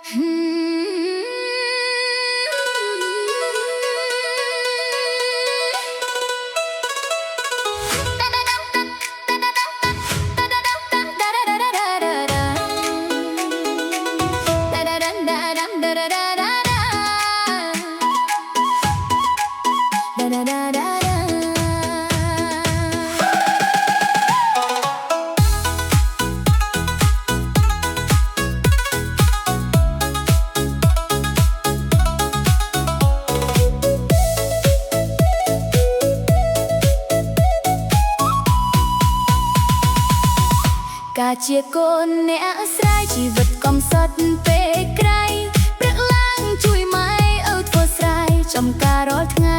ការជាកូនអ្នកស្រីជីវិតកំសត់ពេលក្រៃព្រឹកឡើងជួយម៉ែឲ្យធ្វើស្រែចំការរាល់ថ្ងៃ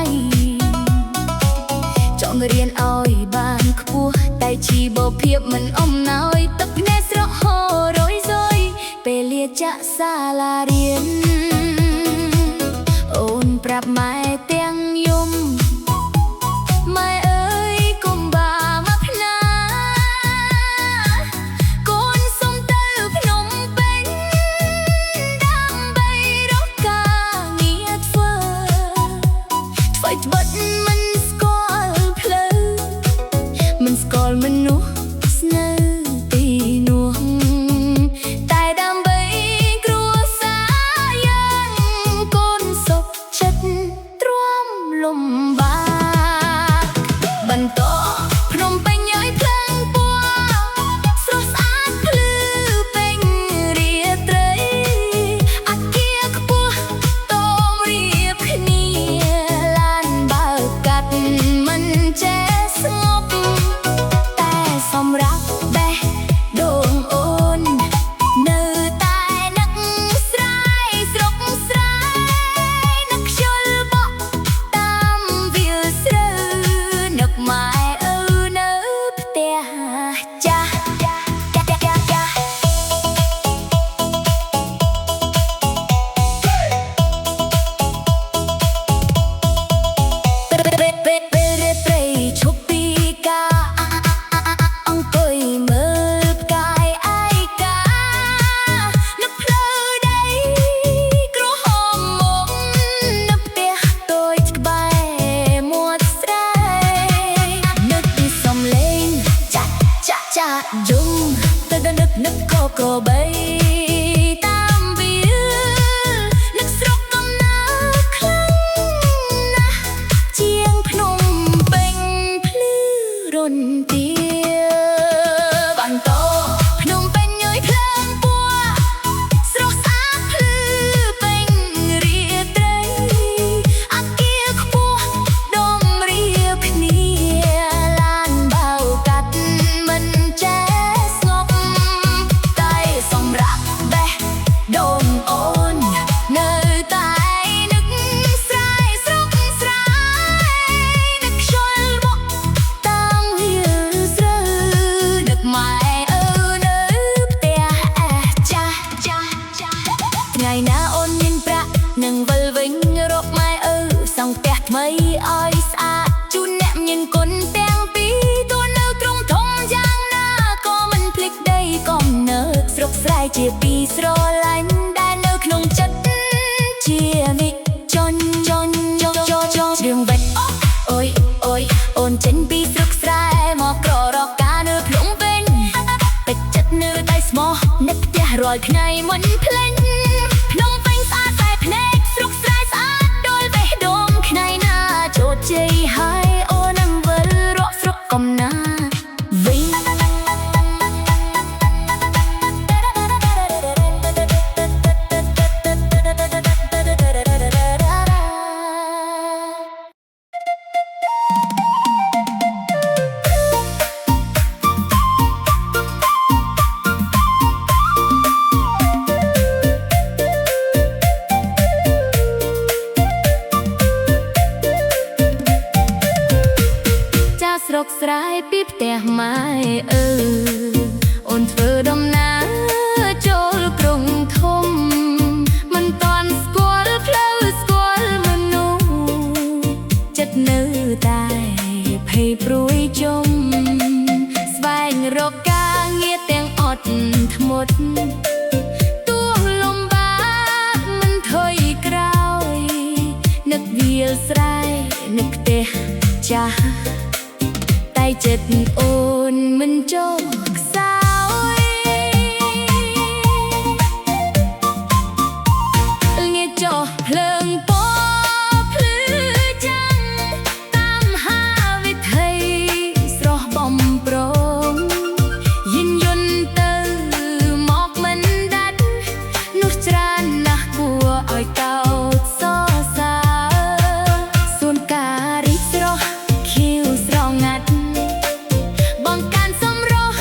ចង់រៀនឲ្យបានខ្ពស់តែជីវភាពមិនអំណោយទឹកភ្នែកស្រក់ហូររយរយពេលលាចាក់សាលារៀនអូនប្រាប់ម៉ែទាំងយំម៉ែអើយកុំបាមកផ្នាកូនសុំទៅភ្នំពេញដើម្បីរកការងារធ្វើត្បិតមិនស្គាល់ផ្លូវមិនស្គាល់មនុស្សស្នៅទីនោះតែដើម្បីគ្រួសារយើងកូនសុខចិត្តទ្រាំលំបាកបន្តភ្នំពេញឲ្យភ្លើងពណ៌ស្រស់ស្អាតភ្លឺពេញរាត្រីអគារខ្ពស់តមរៀបគ្នាឡានបើកកាត់មិនចេះស្ងប់តែសម្រាប់បេះដូងអូននៅតែនឹកស្រែស្រុកស្រែនឹកខ្យល់បក់តាមវាលស្រូវនឹកម៉ែឪនៅផ្ទះចាស់ពេលព្រៃឈប់ពីការអង្គុយមើលផ្កាយឯកានឹកផ្លូវដីក្រហមមកនឹកផ្ទះតូចក្បែរមាត់ស្រែនឹកពីសំឡេងចាក់យំទៅនឹកក៏ក្របីតាមវាលនឹកស្រុកកំណើតខ្លាំងណាស់ជាងភ្នំពេញភ្លឺរន្ទាបន្តភ្នំពេញឲ្យភ្លើងពណ៌ស្រស់ស្អាតភ្លឺពេញរាត្រីអគារខ្ពស់ដុំរៀបគ្នាឡានបើកកាត់មិនចេះស្ងប់តែសម្រាប់បេះដូងអូននៅតែនឹកស្រែស្រុកស្រែនឹកខ្យល់បក់តាមវាលស្រូវនឹកម៉ែឪនៅផ្ទះចាស់ថ្ងៃណាអូនមានប្រាក់នឹងវិលវិញរកម៉ែឪសង់ផ្ទះថ្មីឲ្យស្អាតជូនអ្នកមានគុណទាំងពីរទួនៅទ្រង់ធំយ៉ាងណាក៏មិនភ្លេចដីកំណើតស្រុកស្រែជាពីស្រឡាញ់ដែលនៅក្នុងចិត្តជានិច្ចរឿងវេចអូយអូនចេញពីស្រុកស្រែមកក្ររកការនៅភ្នំពេញពេចចិត្តនៅតែស្មោះនឹកផ្ទះរាល់ថ្ងៃមិនភ្លេចភ្នំពេញស្អាតតែភ្នែកស្រុកស្រែស្អាតដូចបេះដូងថ្ងៃណាជោគជ័យហើយអូននឹងវិលរកស្រុកកំណើតវិញស្រុកស្រែពីផ្ទះម៉ែឪអូនធ្វើដំណើរចូលក្រុងធំមិនតាន់ស្គាល់ផ្លូវស្គាល់មនុស្សចិត្តនៅតែភ័យព្រួយជុំស្វែងរកការងារទាំងអត់ធ្មត់ទោះលំបាក ចាស់តែចិត្តអូនមិនចោលខ្សោយងាចោះភ្លើងពណ៌ភ្លឺចាំងតាមហាវិថីស្រស់បំប្រងយិនយន្តទៅមកមិនដាច់នោះច្រើនណាស់គួរឲ្យកោតសរសើរសួនការីស្រស់ខៀវស្រងាត់បង្កើនសម្រស់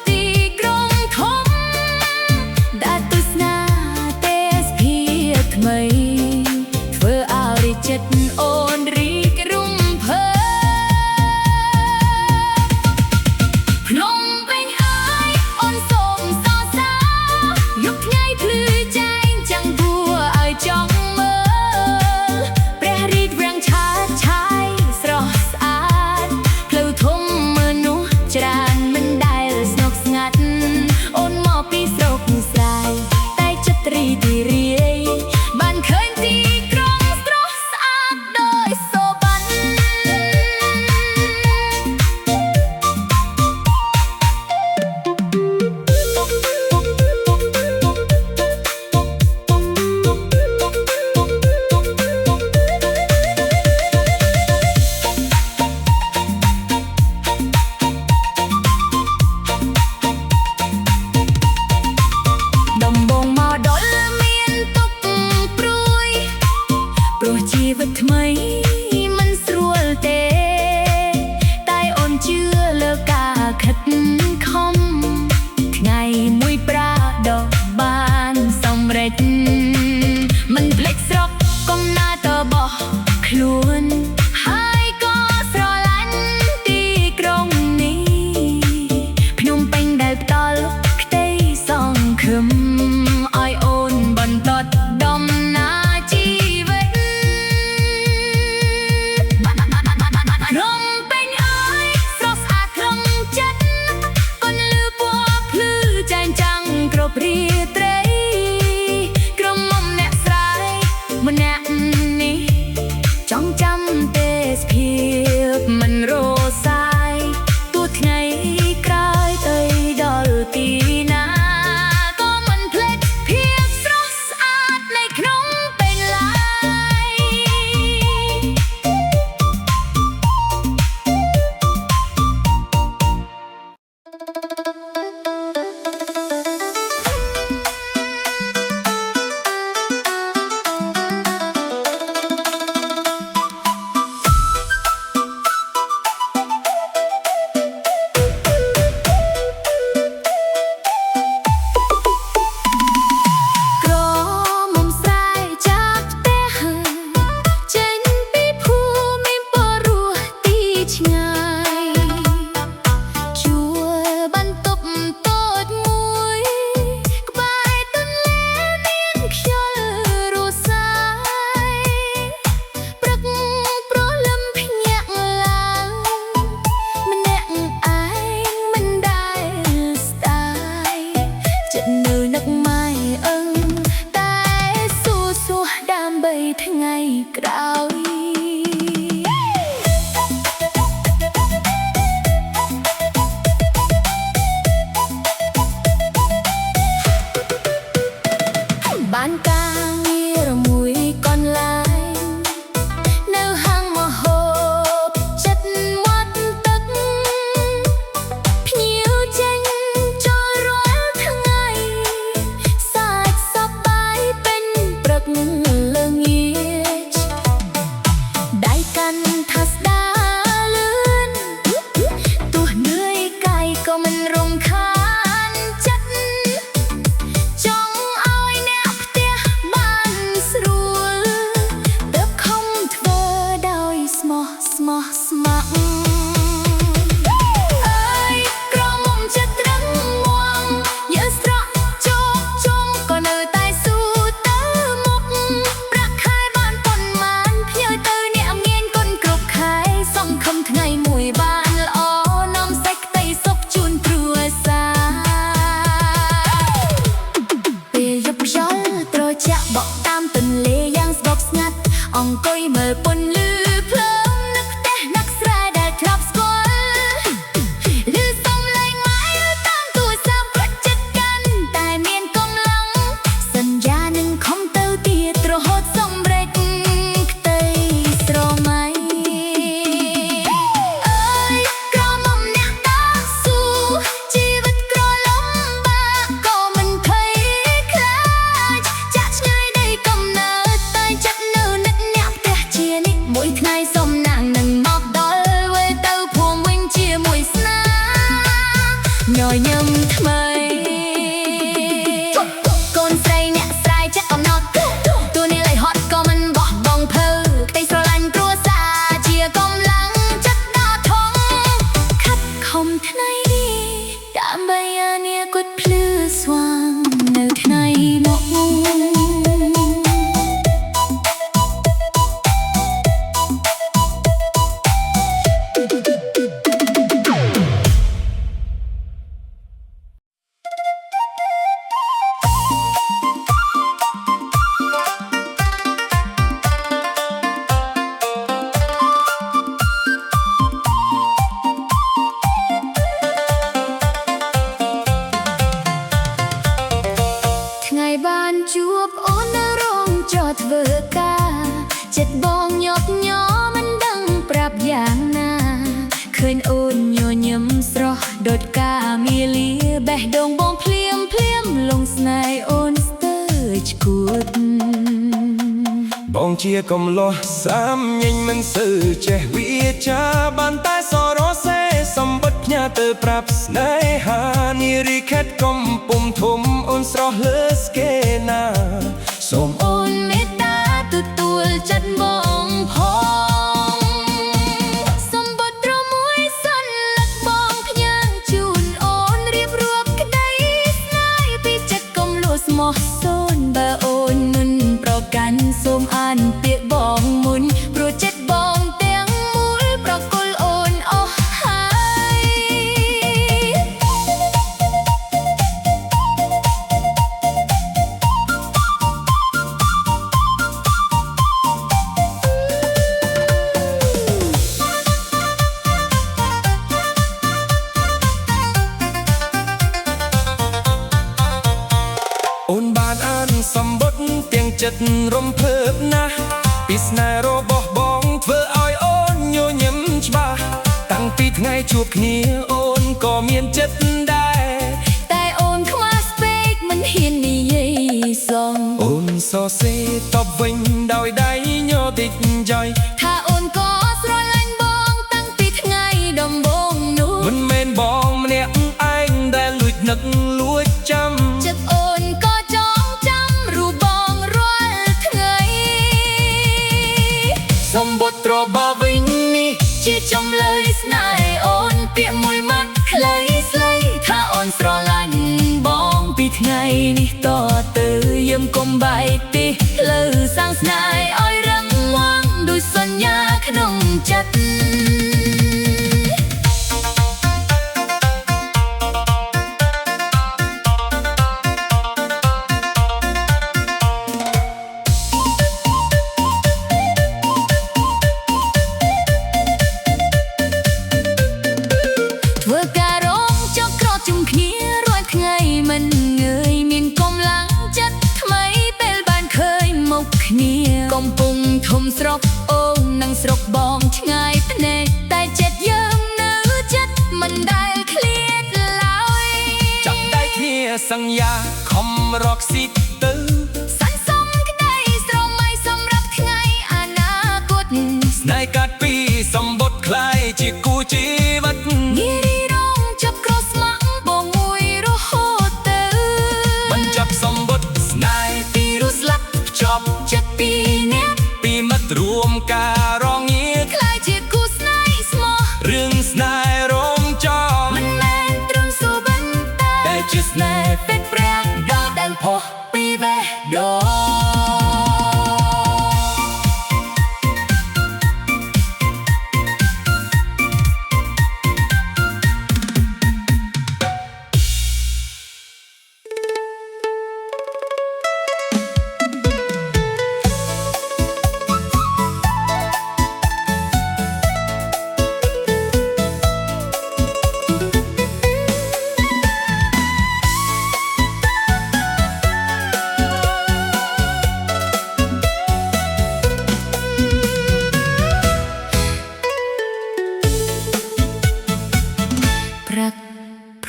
ទីក្រុងធំដែលទស្សនាទេសភាពថ្មីធ្វើឲ្យចិត្តអូនរីករំភើបភ្នំពេញអើយអូនសូមសរសើរយកថ្ងៃភ្លឺចែងចាំងគួរឲ្យចង់មើលព្រះរាជវាំងឆើតឆាយស្រស់ស្អាតផ្លូវធំមនុស្សច្រើនមិនដែលស្ងប់ស្ងាត់អូនមកពីស្រុកស្រែតែចិត្តរីករាយបានឃើញទីក្រុងស្រស់ស្អាតដោយសូបាន់ដំបងមកដល់មានទុកព្រួយព្រោះជីវិតថ្មីមិនស្រួលទេតែអូនជឿលើការខិតខំថ្ងៃមួយប្រាដកបានសម្រេចមិនភ្លេចស្រុកកំណើតរបស់ខ្លួនហើយក៏ស្រឡាញ់ទីក្រុងនេះភ្នំពេញដែលផ្ដល់ក្តីសង្ឃឹមឲ្យអូនបន្តដំណើរជីវិតភ្នំពេញអើយស្រស់ស្អាតក្នុងចិត្តពន្លឺពណ៌ភ្លឺចែងចាំងគ្រប់រាត្រីក្រុមមុំអ្នកស្រែម្នាក់នេះចង់ចាំទេសភាពមិនរសាយទោះថ្ងៃក្រោយទៅដល់ទីណាក៏មិនភ្លេចភាពស្រស់ស្អាតនៃក្នុងពេញឡើយក្រមុំស្រែจากផ្ទះចេញពីភូមិមានពររស់ទីឆ្ងាយជួលបន្ទប់តូចមួយក្បែរទន្លេមានខ្យល់រសាយព្រឹកព្រលឹមភ្ញាក់ឡើងម្នាក់ឯងមិនដែលស្ដាយចិត្តនៅនឹកម៉ែឪតែសួរដើម្បីថ្ងៃក្រោយបានការងារមួយកន្លែងនៅហាងម្ហូបចិត្តមាត់ទឹកភ្ញៀវចេញចូលរាល់ថ្ងៃសាច់សប្បាយពេញព្រឹកល្ងាចដៃកាន់ថាស្ដាលឿនទោះនឿយកាយក៏មិនរំខានចិត្តចង់ឲ្យអ្នកផ្ទះ យបានជួបអូននៅរោងចតធ្វើការចិត្តបងញាប់ញ័រមិនដឹងប្រាប់យ៉ាងណាឃើញអូនញញឹមស្រស់ដូចកាមាលាបេះដូងបងភ្លាមលងស្នេហ៍អូនស្ទើរឈួតបងជាកំលោះសាមញញមិនសូវចេះវាចាបានតែសរសេរសម្បត្តិផ្ញើទៅប្រាប់ស្នេហានារីខេតកំពុំធំអូនស្រស់លើស្កេណាសូមអូនមេត្តាទទួលចិត្តបងផងសម្បត្តិត្រមួយសន្លឹកបងផ្ញើជូនអូនរៀបរាប់ក្តីស្នេហ៍ពីចិត្តកុំលួស្មោះសូនបើអូនមិនប្រកាន់សូមអានពាក្យបងមុនព្រោះចិត្តបងទាំងមូលប្រគល់អូនអស់ហើយអូនបានអានសម្បត្តិទាំងចិត្តរំភើបណាស់ពីស្នេហ៍របស់បងធ្វើឲ្យអូនញញឹមច្បាស់តាំងពីថ្ងៃជួបគ្នាអូនក៏មានចិត្តដែរតែអូនខ្វះស្ពេកមិនហ៊ាននិយាយសងអូនសរសេរតបវិញដោយដៃញ័រតិចយ៉យថាអូនក៏ស្រឡាញ់បងតាំងពីថ្ងៃដំបូងនោះមិនមែនបងម្នាក់ឯងដែលលួចនឹកលួចចាំចិត្តអូនក៏ចងចាំរូបបងរាល់ថ្ងៃសម្បត្តិរបស់វិញនេះជាចំលើយស្នេហ៍អូនពាក្យមួយម៉ាត់ខ្លីស្លេថាអូនស្រឡាញ់បងពីថ្ងៃនេះតទៅយឹមកុំបែកទេលើសាំងស្នេហ៍ឲ្យរឹងមាំដូចសន្យាក្នុងចិត្តធ្វើការរងចុកក្រជុំគ្នារាល់ថ្ងៃមិនងើយមានកម្លាំងចិត្តថ្មីពេលបានឃើញមុខគ្នាកំពុងធំស្រុកអូននិងស្រុកបងឆ្ងាយភ្នែកតែចិត្តយើងនៅចិត្តមិនដែលឃ្លាតឡើយចាប់ដៃគ្នាសន្យាខំរកស៊ីទៅសន្សំក្តីស្រមៃសម្រាប់ថ្ងៃអនាគតស្នេហ៍កាត់ពីសម្បត្តិคล้ายជាគូជីវិតនារីរងចាប់ក្រស្មាក់បងមួយរហូតទៅបញ្ចប់សម្បត្តិស្នេហ៍ពីរស្លាប់ចប់ចិត្តពីរនាក់ពីមិត្តរួមការរងាคล้ายជាគូស្នេហ៍ស្មោះរឿងស្នេហ៍រងចំមិនមែនត្រឹមសូបន្តិតែជាស្នេហ៍ពេកប្រាក់ដល់ដែលផុសពីបេះដូង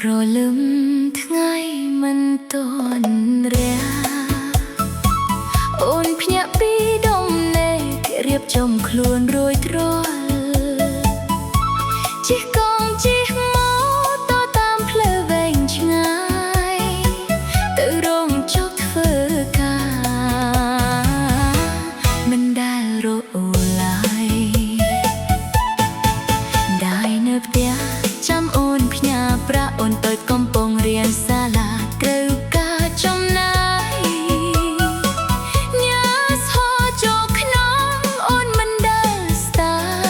ព្រលឹមថ្ងៃមិនតន់រះអូនភ្ញាក់ពីដំណេករៀបចំខ្លួនរួយទ្រាល់ជិះកង់ជិះម៉ូតូតាមផ្លូវវែងឆ្ងាយទៅរោងចុកធ្វើការមិនដែលរអូឡើយได้នៅផ្ទះចាំអូនផ្ញើប្រាក់អូនទៅកំពុងរៀនសាលាត្រូវការចំណាយញ៉ាំស្ហចូលខ្នងអូនមិនដែលស្ដាយ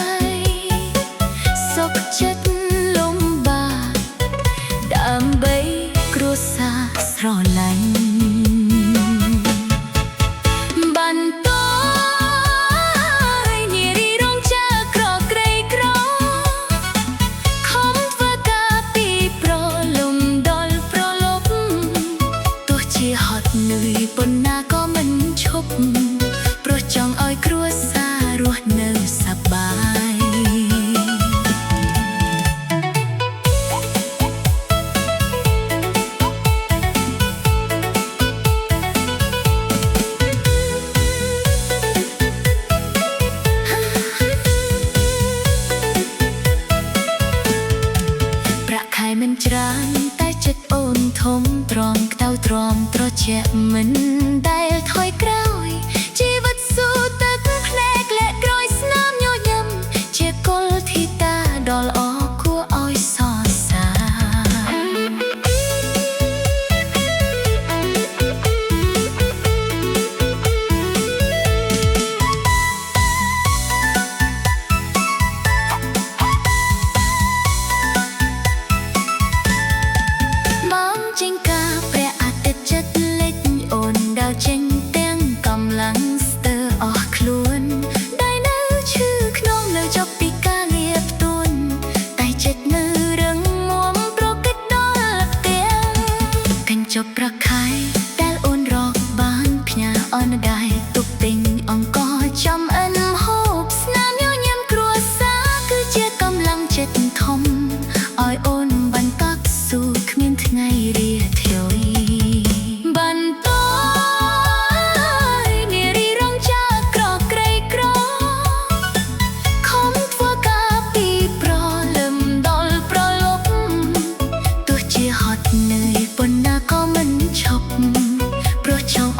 ប៉ុណ្ណាក៏មិនឈប់ព្រោះចង់ឲ្យគ្រួសាររស់នៅសប្បាយ ប្រាក់ខែមិនច្រើនតែចិត្តអូនធំទ្រាំក្តៅទ្រាំត្រជាក់មិនដែលថយក្រោយជីវិតស៊ូទឹកភ្នែកលែកក្រោយស្នាមញញឹមជាកុលធីតាដ៏ល្អគួរឲ្យសរសើរ ចេញការព្រះអាទិត្យចិត្តលិចអូនដើរចេញទាំងកម្លាំងស្ទើរអស់ខ្លួនដែលនៅឈឺខ្នងនៅចប់ពីការងារផ្ទួនតែចិត្តនៅរឹងមាំប្រគិតដល់ផ្ទះកញ្ចប់ប្រាក់ខែដែលអូនរកបានផ្ញើអនដែរទុកទិញអង្គចំអិនហូបស្នាមញញឹមគ្រួសារគឺជាកម្លាំងចិត្តធំឲ្យអូនបន្តស៊ូគ្មានថ្ងៃរាថយបន្តនារីរងចាក្រក្រីក្រខំធ្វើការពីប្រលឹមដល់ប្រលប់ទោះជាហត់នឿយប៉ុណ្ណាក៏មិនឈប់ព្រោះចង់